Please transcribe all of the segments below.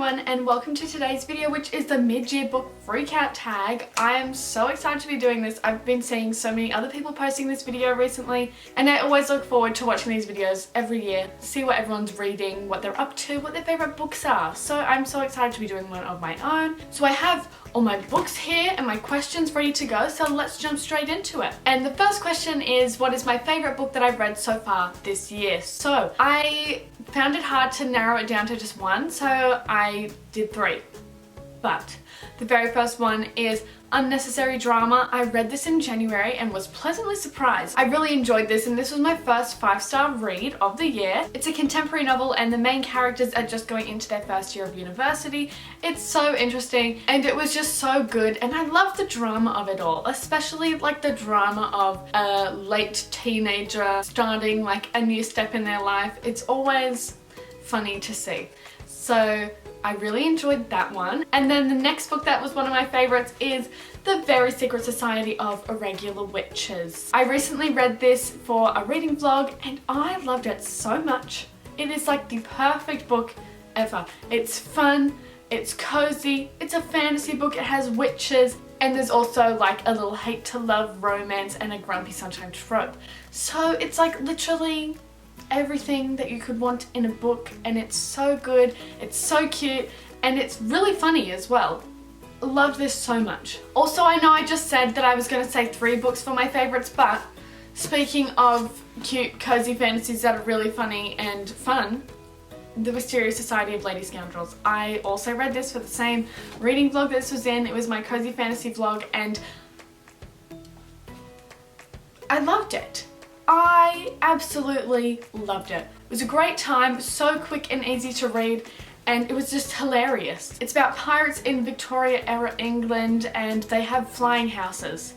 everyone and welcome to today's video, which is the mid-year book freakout tag. I am so excited to be doing this. I've been seeing so many other people posting this video recently and I always look forward to watching these videos every year, see what everyone's reading, what they're up to, what their favourite books are. So I'm so excited to be doing one of my own. So I have all my books here and my questions ready to go, so let's jump straight into it. And the first question is, what is my favourite book that I've read so far this year? So I found it hard to narrow it down to just one, so I did three. But the very first one is Unnecessary Drama. I read this in January and was pleasantly surprised. I really enjoyed this and this was my first 5-star read of the year. It's a contemporary novel and the main characters are just going into their first year of university. It's so interesting and it was just so good and I love the drama of it all, especially like the drama of a late teenager starting like a new step in their life. It's always funny to see. So I really enjoyed that one. And then the next book that was one of my favorites is The Very Secret Society of Irregular Witches. I recently read this for a reading vlog and I loved it so much. It is like the perfect book ever. It's fun, it's cozy, it's a fantasy book, it has witches, and there's also like a little hate to love romance and a grumpy sunshine trope. So it's like literally everything that you could want in a book and it's so good, it's so cute, and it's really funny as well. Love this so much. Also, I know I just said that I was going to say 3 books for my favorites, but speaking of cute, cozy fantasies that are really funny and fun, The Mysterious Society of Lady Scoundrels. I also read this for the same reading vlog this was in. It was my cozy fantasy vlog and I loved it. I absolutely loved it. It was a great time, so quick and easy to read, and it was just hilarious. It's about pirates in Victoria era England and they have flying houses.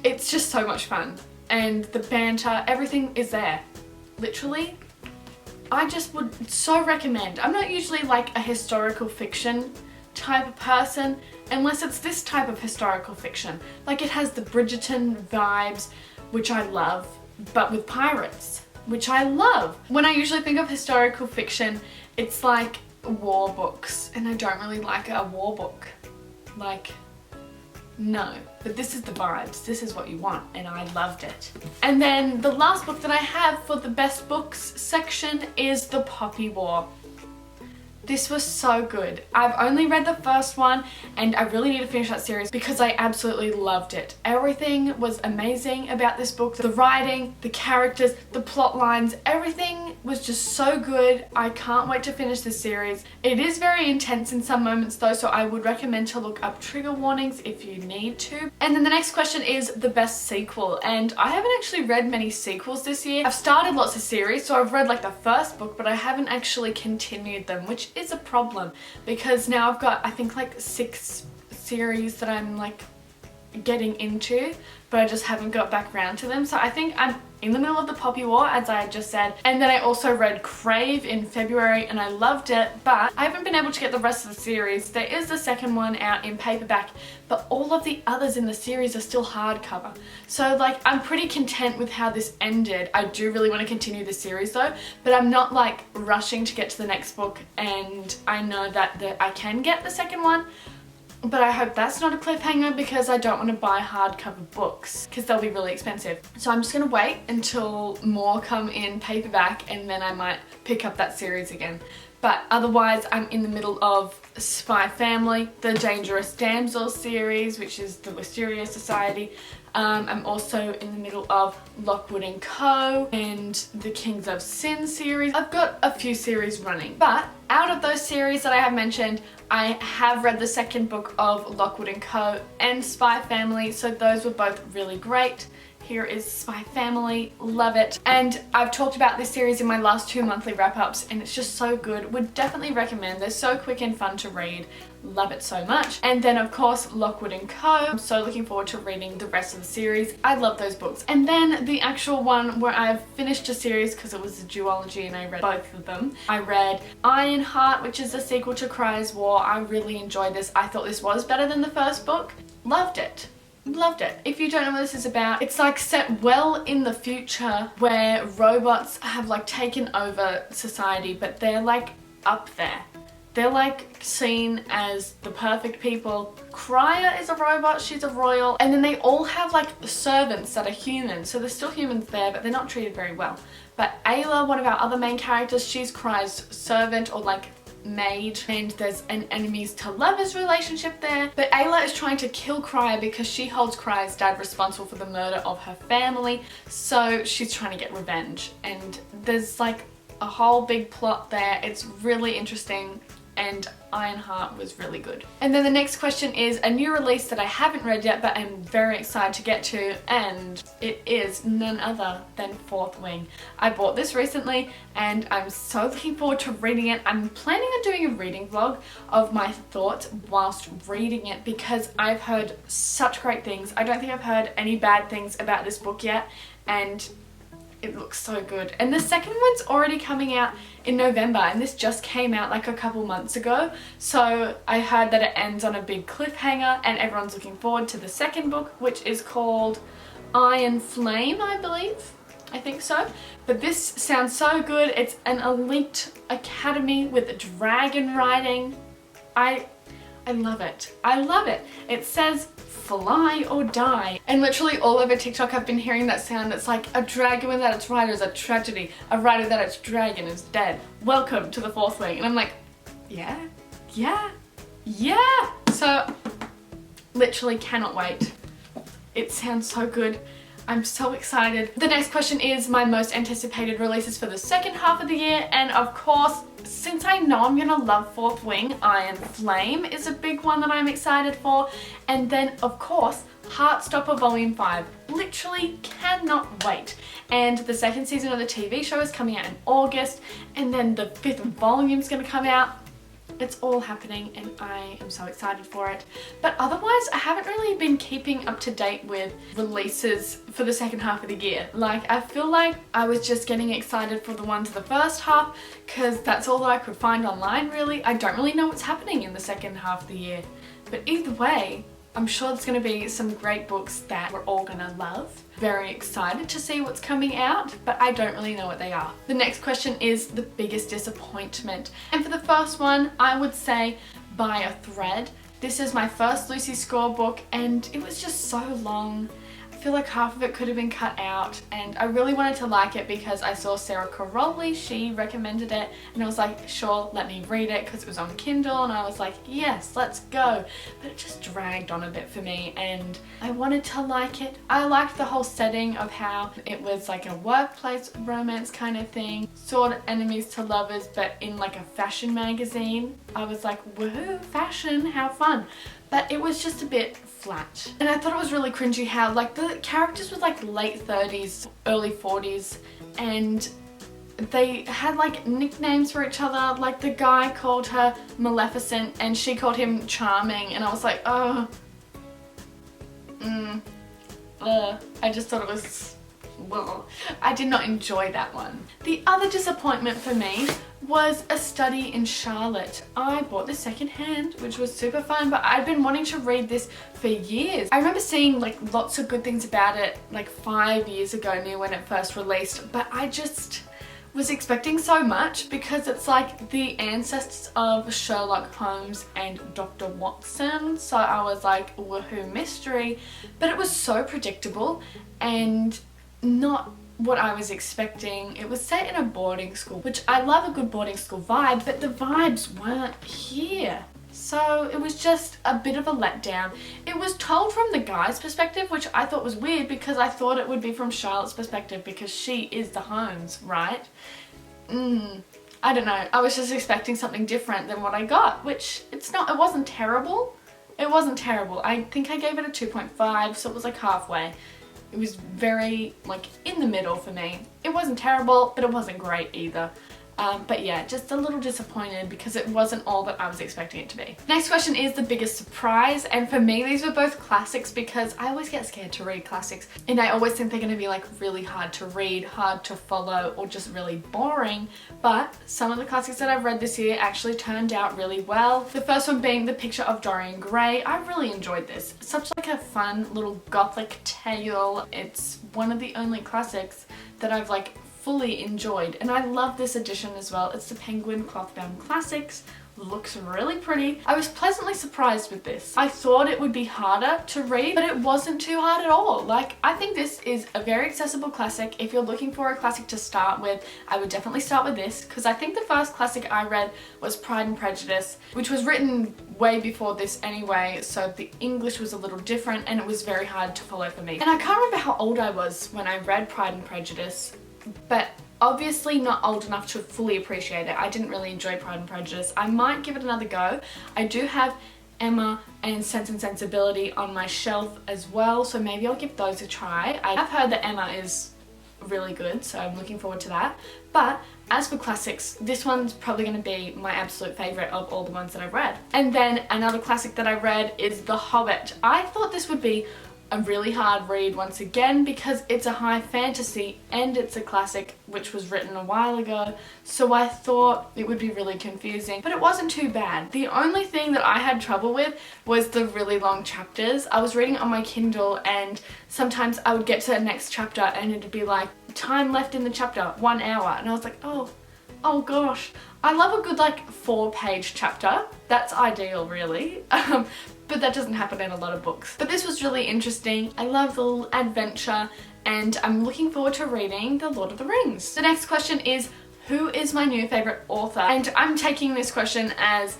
It's just so much fun and the banter, everything is there. Literally, I just would so recommend. I'm not usually like a historical fiction type of person unless it's this type of historical fiction. Like it has the Bridgerton vibes, which I love, but with pirates, which I love. When I usually think of historical fiction, it's like war books, and I don't really like a war book. Like, no. But this is the vibes, this is what you want, and I loved it. And then the last book that I have for the best books section is The Poppy War. This was so good. I've only read the first one and I really need to finish that series because I absolutely loved it. Everything was amazing about this book. The writing, the characters, the plot lines, everything was just so good. I can't wait to finish this series. It is very intense in some moments though, so I would recommend to look up trigger warnings if you need to. And then the next question is the best sequel, and I haven't actually read many sequels this year. I've started lots of series, so I've read like the first book, but I haven't actually continued them, which is a problem because now I've got I think like 6 series that I'm like getting into, but I just haven't got back around to them. So I think I'm in the middle of The Poppy War, as I just said, and then I also read Crave in February and I loved it, but I haven't been able to get the rest of the series. There is the second one out in paperback, but all of the others in the series are still hardcover. So like I'm pretty content with how this ended. I do really want to continue the series though, but I'm not like rushing to get to the next book, and I know that I can get the second one. But I hope that's not a cliffhanger because I don't want to buy hardcover books because they'll be really expensive. So I'm just going to wait until more come in paperback and then I might pick up that series again. But otherwise I'm in the middle of Spy Family, the Dangerous Damsel series, which is the Wisteria Society. I'm also in the middle of Lockwood & Co. and the Kings of Sin series. I've got a few series running, but out of those series that I have mentioned, I have read the second book of Lockwood & Co. and Spy Family, so those were both really great. Here is Spy Family, love it. And I've talked about this series in my last 2 monthly wrap-ups and it's just so good. Would definitely recommend. They're so quick and fun to read. Love it so much. And then of course Lockwood & Co. I'm so looking forward to reading the rest of the series. I love those books. And then the actual one where I've finished a series because it was a duology and I read both of them. I read Ironheart, which is the sequel to Cry's War. I really enjoyed this. I thought this was better than the first book. Loved it. Loved it. If you don't know what this is about, it's like set well in the future where robots have like taken over society, but they're like up there. They're like seen as the perfect people. Crier is a robot, she's a royal, and then they all have like servants that are human, so there's still humans there, but they're not treated very well. But Ayla, one of our other main characters, she's Crier's servant or like maid, and there's an enemies to lovers relationship there. But Ayla is trying to kill Crier because she holds Crier's dad responsible for the murder of her family, so she's trying to get revenge, and there's like a whole big plot there. It's really interesting, and Ironheart was really good. And then the next question is a new release that I haven't read yet, but I'm very excited to get to, and it is none other than Fourth Wing. I bought this recently and I'm so looking forward to reading it. I'm planning on doing a reading vlog of my thoughts whilst reading it because I've heard such great things. I don't think I've heard any bad things about this book yet, and it looks so good. And the second one's already coming out in November, and this just came out like a couple months ago. So I heard that it ends on a big cliffhanger and everyone's looking forward to the second book, which is called Iron Flame, I believe. I think so. But this sounds so good. It's an elite academy with dragon riding. I love it. I love it. It says fly or die. And literally all over TikTok I've been hearing that sound. It's like a dragon without its rider is a tragedy. A rider without its dragon is dead. Welcome to the Fourth Wing. And I'm like, yeah, yeah, yeah. So literally cannot wait. It sounds so good. I'm so excited. The next question is my most anticipated releases for the second half of the year, and of course, since I know I'm gonna love Fourth Wing, Iron Flame is a big one that I'm excited for. And then of course, Heartstopper Volume 5. Literally cannot wait. And the second season of the TV show is coming out in August, and then the 5th volume's gonna come out. It's all happening and I am so excited for it. But otherwise, I haven't really been keeping up to date with releases for the second half of the year. Like, I feel like I was just getting excited for the ones of the first half because that's all that I could find online really. I don't really know what's happening in the second half of the year. But either way, I'm sure there's going to be some great books that we're all going to love. Very excited to see what's coming out, but I don't really know what they are. The next question is the biggest disappointment. And for the first one, I would say By a Thread. This is my first Lucy Score book and it was just so long. I feel like half of it could have been cut out, and I really wanted to like it because I saw Sarah Caroli, she recommended it, and I was like, sure, let me read it because it was on Kindle, and I was like, yes, let's go. But it just dragged on a bit for me and I wanted to like it. I liked the whole setting of how it was like a workplace romance kind of thing, sort of enemies to lovers, but in like a fashion magazine. I was like, woohoo, fashion, how fun. But it was just a bit flat. And I thought it was really cringy how like the characters were like late 30s, early 40s, and they had like nicknames for each other. Like the guy called her Maleficent and she called him Charming, and I was like, oh, I just thought it was, well, I did not enjoy that one. The other disappointment for me was A Study in Charlotte. I bought this secondhand, which was super fun, but I'd been wanting to read this for years. I remember seeing like lots of good things about it like 5 years ago near when it first released, but I just was expecting so much because it's like the ancestors of Sherlock Holmes and Dr. Watson, so I was like, woohoo, mystery. But it was so predictable and not what I was expecting. It was set in a boarding school, which I love a good boarding school vibe, but the vibes weren't here. So it was just a bit of a letdown. It was told from the guy's perspective, which I thought was weird because I thought it would be from Charlotte's perspective because she is the Holmes, right? I don't know. I was just expecting something different than what I got, which it's not. It wasn't terrible. It wasn't terrible. I think I gave it a 2.5, so it was like halfway. It was very like in the middle for me. It wasn't terrible, but it wasn't great either. But yeah, just a little disappointed because it wasn't all that I was expecting it to be. Next question is the biggest surprise, and for me these were both classics because I always get scared to read classics and I always think they're going to be like really hard to read, hard to follow, or just really boring. But some of the classics that I've read this year actually turned out really well. The first one being The Picture of Dorian Gray. I really enjoyed this. Such like a fun little gothic tale. It's one of the only classics that I've like fully enjoyed, and I love this edition as well. It's the Penguin Clothbound Classics. looks really pretty. I was pleasantly surprised with this. I thought it would be harder to read, but it wasn't too hard at all. Like, I think this is a very accessible classic. If you're looking for a classic to start with, I would definitely start with this, because I think the first classic I read was Pride and Prejudice, which was written way before this anyway, so the English was a little different and it was very hard to follow for me. And I can't remember how old I was when I read Pride and Prejudice, but obviously not old enough to fully appreciate it. I didn't really enjoy Pride and Prejudice. I might give it another go. I do have Emma and Sense and Sensibility on my shelf as well, so maybe I'll give those a try. I have heard that Emma is really good, so I'm looking forward to that. But as for classics, this one's probably going to be my absolute favourite of all the ones that I've read. And then another classic that I read is The Hobbit. I thought this would be a really hard read once again because it's a high fantasy and it's a classic which was written a while ago, so I thought it would be really confusing, but it wasn't too bad. The only thing that I had trouble with was the really long chapters. I was reading it on my Kindle and sometimes I would get to the next chapter and it'd be like, time left in the chapter, 1 hour, and I was like, oh gosh. I love a good like 4-page chapter. That's ideal really. But that doesn't happen in a lot of books. But this was really interesting. I love the little adventure and I'm looking forward to reading The Lord of the Rings. The next question is, who is my new favourite author? And I'm taking this question as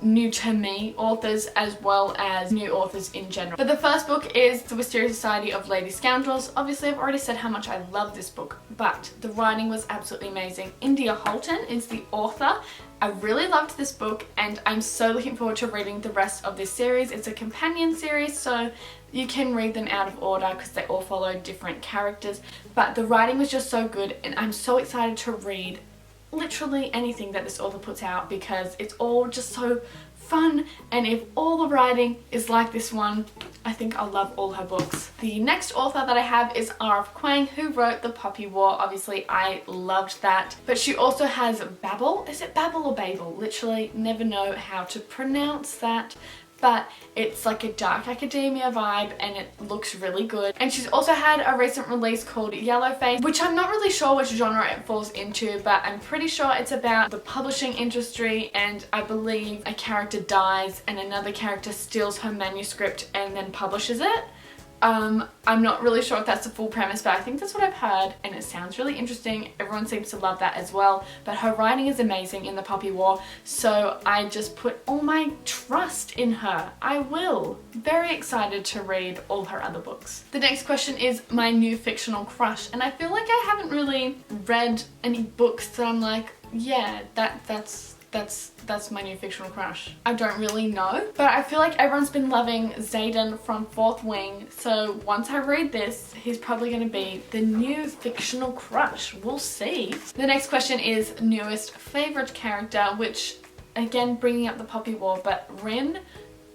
new to me authors as well as new authors in general. But the first book is The Wisteria Society of Lady Scoundrels. Obviously I've already said how much I love this book, but the writing was absolutely amazing. India Holton is the author. I really loved this book and I'm so looking forward to reading the rest of this series. It's a companion series, so you can read them out of order because they all follow different characters, but the writing was just so good and I'm so excited to read literally anything that this author puts out because it's all just so fun, and if all the writing is like this one, I think I'll love all her books. The next author that I have is R.F. Kuang, who wrote The Poppy War. Obviously I loved that, but she also has Babel. Is it Babel or Babel? Literally never know how to pronounce that, but it's like a dark academia vibe and it looks really good. And she's also had a recent release called Yellowface, which I'm not really sure which genre it falls into, but I'm pretty sure it's about the publishing industry, and I believe a character dies and another character steals her manuscript and then publishes it. I'm not really sure if that's the full premise, but I think that's what I've heard and it sounds really interesting. Everyone seems to love that as well, but her writing is amazing in The Poppy War, so I just put all my trust in her. I will. Very excited to read all her other books. The next question is my new fictional crush, and I feel like I haven't really read any books that I'm like, yeah, that's my new fictional crush. I don't really know, but I feel like everyone's been loving Xaden from Fourth Wing, so once I read this, he's probably going to be the new fictional crush. We'll see. The next question is newest favourite character, which again bringing up The Poppy War, but Rin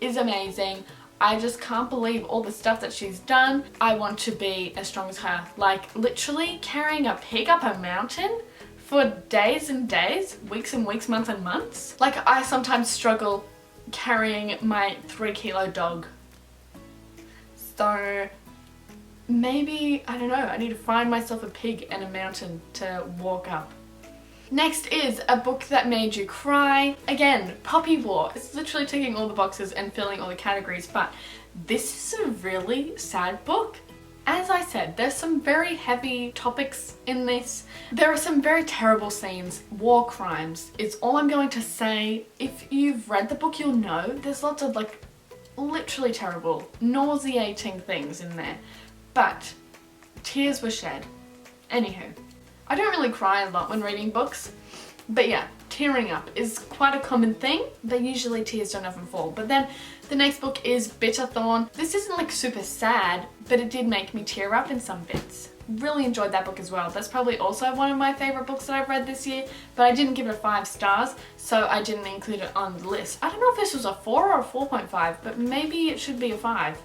is amazing. I just can't believe all the stuff that she's done. I want to be as strong as her. Like literally carrying a pig up a mountain for days and days, weeks and weeks, months and months. Like I sometimes struggle carrying my 3-kilo dog. So maybe, I don't know, I need to find myself a pig and a mountain to walk up. Next is a book that made you cry. Again, Poppy War. It's literally ticking all the boxes and filling all the categories, but this is a really sad book. As I said, there's some very heavy topics in this. There are some very terrible scenes. War crimes is all I'm going to say. If you've read the book, you'll know there's lots of like literally terrible, nauseating things in there. But tears were shed. Anywho, I don't really cry a lot when reading books, but yeah, tearing up is quite a common thing, but usually tears don't often fall. But then the next book is Bitterthorn. This isn't like super sad, but it did make me tear up in some bits. Really enjoyed that book as well. That's probably also one of my favourite books that I've read this year, but I didn't give it 5 stars, so I didn't include it on the list. I don't know if this was a 4 or a 4.5, but maybe it should be a 5.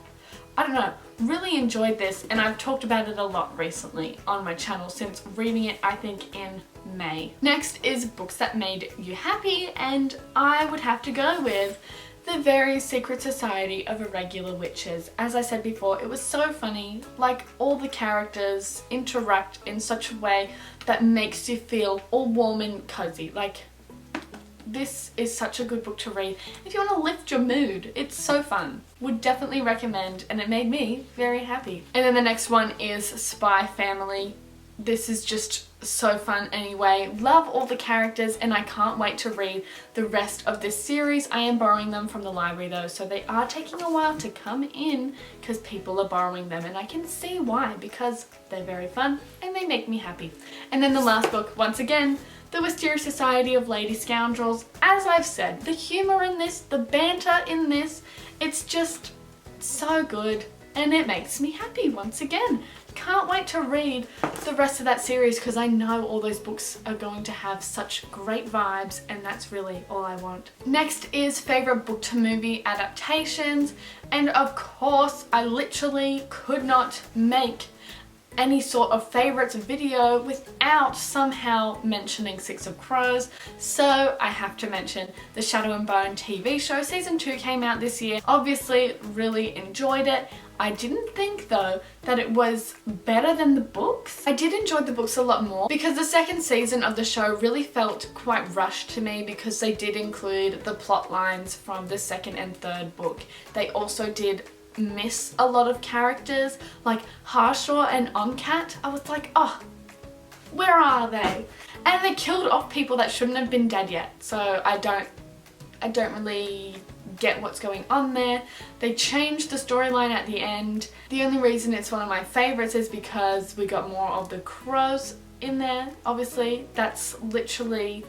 I don't know. Really enjoyed this, and I've talked about it a lot recently on my channel since reading it, I think, in May. Next is books that made you happy, and I would have to go with The Very Secret Society of Irregular Witches. As I said before, it was so funny. Like, all the characters interact in such a way that makes you feel all warm and cozy. Like, This is such a good book to read if you want to lift your mood. It's so fun. Would definitely recommend, and it made me very happy. And then the next one is Spy Family. This is just so fun anyway. Love all the characters and I can't wait to read the rest of this series. I am borrowing them from the library though, so they are taking a while to come in because people are borrowing them, and I can see why, because they're very fun and they make me happy. And then the last book, once again, The Wisteria Society of Lady Scoundrels. As I've said, the humour in this, the banter in this, it's just so good and it makes me happy once again. Can't wait to read the rest of that series because I know all those books are going to have such great vibes, and that's really all I want. Next is favourite book to movie adaptations, and of course I literally could not make any sort of favourites video without somehow mentioning Six of Crows, so I have to mention the Shadow and Bone TV show. Season 2 came out this year. Obviously really enjoyed it. I didn't think though that it was better than the books. I did enjoy the books a lot more because the second season of the show really felt quite rushed to me because they did include the plot lines from the second and third book. They also did miss a lot of characters like Harshaw and Oncat. I was like, oh, where are they? And they killed off people that shouldn't have been dead yet, so I don't really get what's going on there. They changed the storyline at the end. The only reason it's one of my favorites is because we got more of the crows in there. Obviously that's literally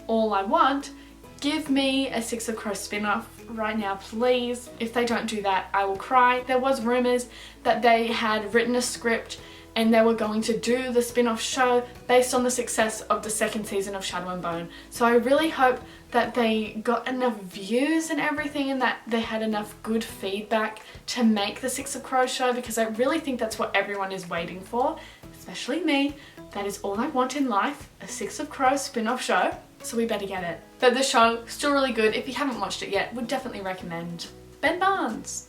all I want. Give me a Six of Crows spin-off right now, please. If they don't do that, I will cry. There was rumors that they had written a script and they were going to do the spin-off show based on the success of the second season of Shadow and Bone. So I really hope that they got enough views and everything and that they had enough good feedback to make the Six of Crows show, because I really think that's what everyone is waiting for, especially me. That is all I want in life, a Six of Crows spin-off show. So we better get it. But the show, still really good. If you haven't watched it yet, would definitely recommend. Ben Barnes.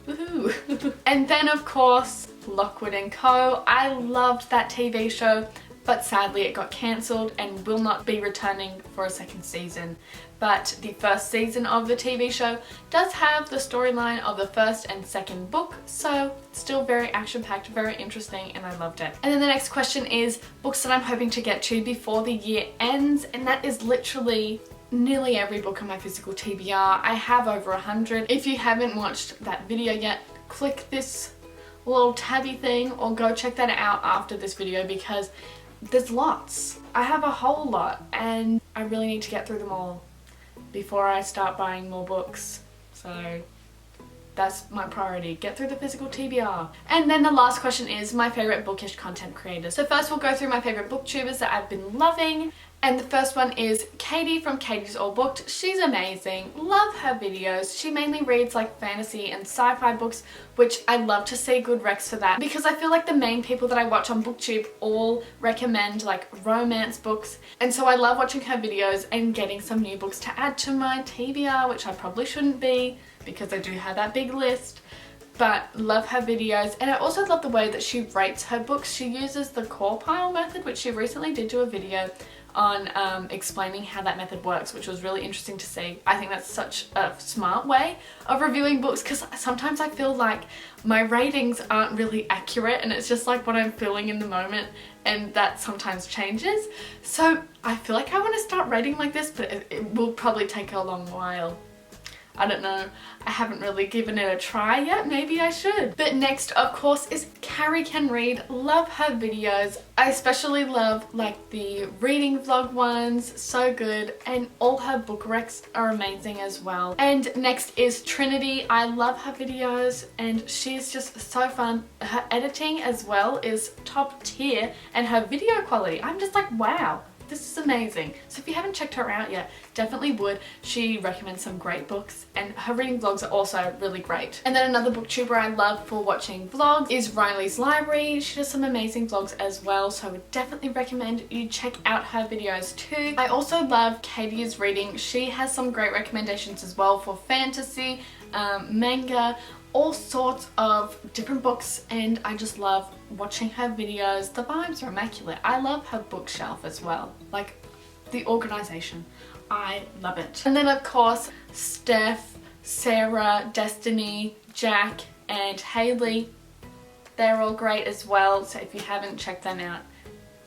Woohoo. And then of course, Lockwood & Co. I loved that TV show, but sadly it got cancelled and will not be returning for a second season. But the first season of the TV show does have the storyline of the first and second book, so still very action-packed, very interesting, and I loved it. And then the next question is books that I'm hoping to get to before the year ends, and that is literally nearly every book on my physical TBR. I have over 100. If you haven't watched that video yet, click this little tabby thing or go check that out after this video because there's lots. I have a whole lot and I really need to get through them all before I start buying more books. So that's my priority, get through the physical TBR. And then the last question is my favourite bookish content creators. So first we'll go through my favourite booktubers that I've been loving. And the first one is Katie from Katie's All Booked. She's amazing, love her videos. She mainly reads like fantasy and sci-fi books, which I love to see good recs for that because I feel like the main people that I watch on BookTube all recommend like romance books, and so I love watching her videos and getting some new books to add to my TBR, which I probably shouldn't be because I do have that big list. But love her videos, and I also love the way that she rates her books. She uses the core pile method, which she recently did do a video on explaining how that method works, which was really interesting to see. I think that's such a smart way of reviewing books because sometimes I feel like my ratings aren't really accurate and it's just like what I'm feeling in the moment, and that sometimes changes. So I feel like I want to start rating like this, but it will probably take a long while. I don't know, I haven't really given it a try yet, maybe I should. But next of course is Carrie Can Read. Love her videos. I especially love like the reading vlog ones, so good, and all her book recs are amazing as well. And next is Trinity. I love her videos and she's just so fun. Her editing as well is top tier and her video quality, I'm just like wow. This is amazing. So if you haven't checked her out yet, definitely would. She recommends some great books and her reading vlogs are also really great. And then another booktuber I love for watching vlogs is Riley's Library. She does some amazing vlogs as well, so I would definitely recommend you check out her videos too. I also love Katie's reading. She has some great recommendations as well for fantasy, manga, all sorts of different books, and I just love watching her videos. The vibes are immaculate. I love her bookshelf as well, like the organization. I love it. And then of course, Steph, Sarah, Destiny, Jack, and Haley, they're all great as well. So if you haven't checked them out,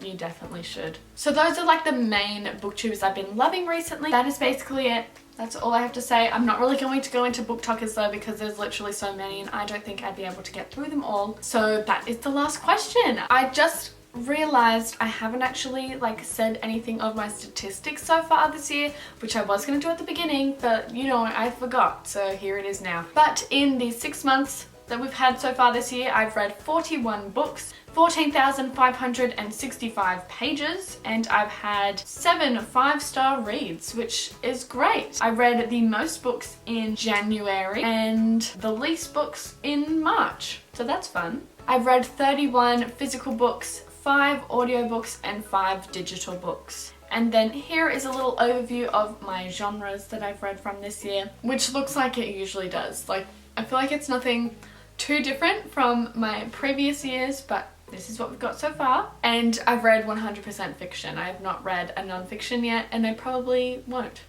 you definitely should. So those are like the main booktubers I've been loving recently. That is basically it. That's all I have to say. I'm not really going to go into booktokers though, because there's literally so many and I don't think I'd be able to get through them all. So that is the last question. I just realized I haven't actually like said anything of my statistics so far this year, which I was going to do at the beginning, but you know, I forgot. So here it is now. But in the 6 months that we've had so far this year, I've read 41 books, 14,565 pages, and I've had 7 5-star reads, which is great. I read the most books in January and the least books in March, so that's fun. I've read 31 physical books, 5 audiobooks, and 5 digital books. And then here is a little overview of my genres that I've read from this year, which looks like it usually does. Like, I feel like it's nothing too different from my previous years, but this is what we've got so far. And I've read 100% fiction. I have not read a non-fiction yet, and I probably won't.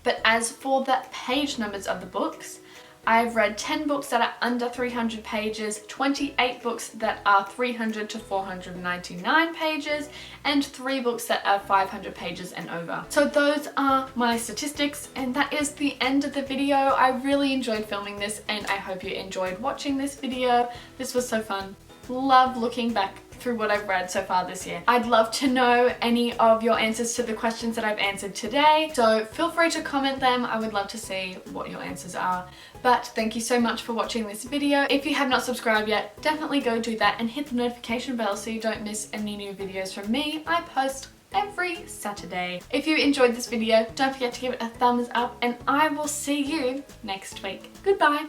But as for the page numbers of the books, I've read 10 books that are under 300 pages, 28 books that are 300 to 499 pages, and 3 books that are 500 pages and over. So those are my statistics, and that is the end of the video. I really enjoyed filming this, and I hope you enjoyed watching this video. This was so fun. Love looking back through what I've read so far this year. I'd love to know any of your answers to the questions that I've answered today, so feel free to comment them. I would love to see what your answers are. But thank you so much for watching this video. If you have not subscribed yet, definitely go do that and hit the notification bell so you don't miss any new videos from me. I post every Saturday. If you enjoyed this video, don't forget to give it a thumbs up, and I will see you next week. Goodbye.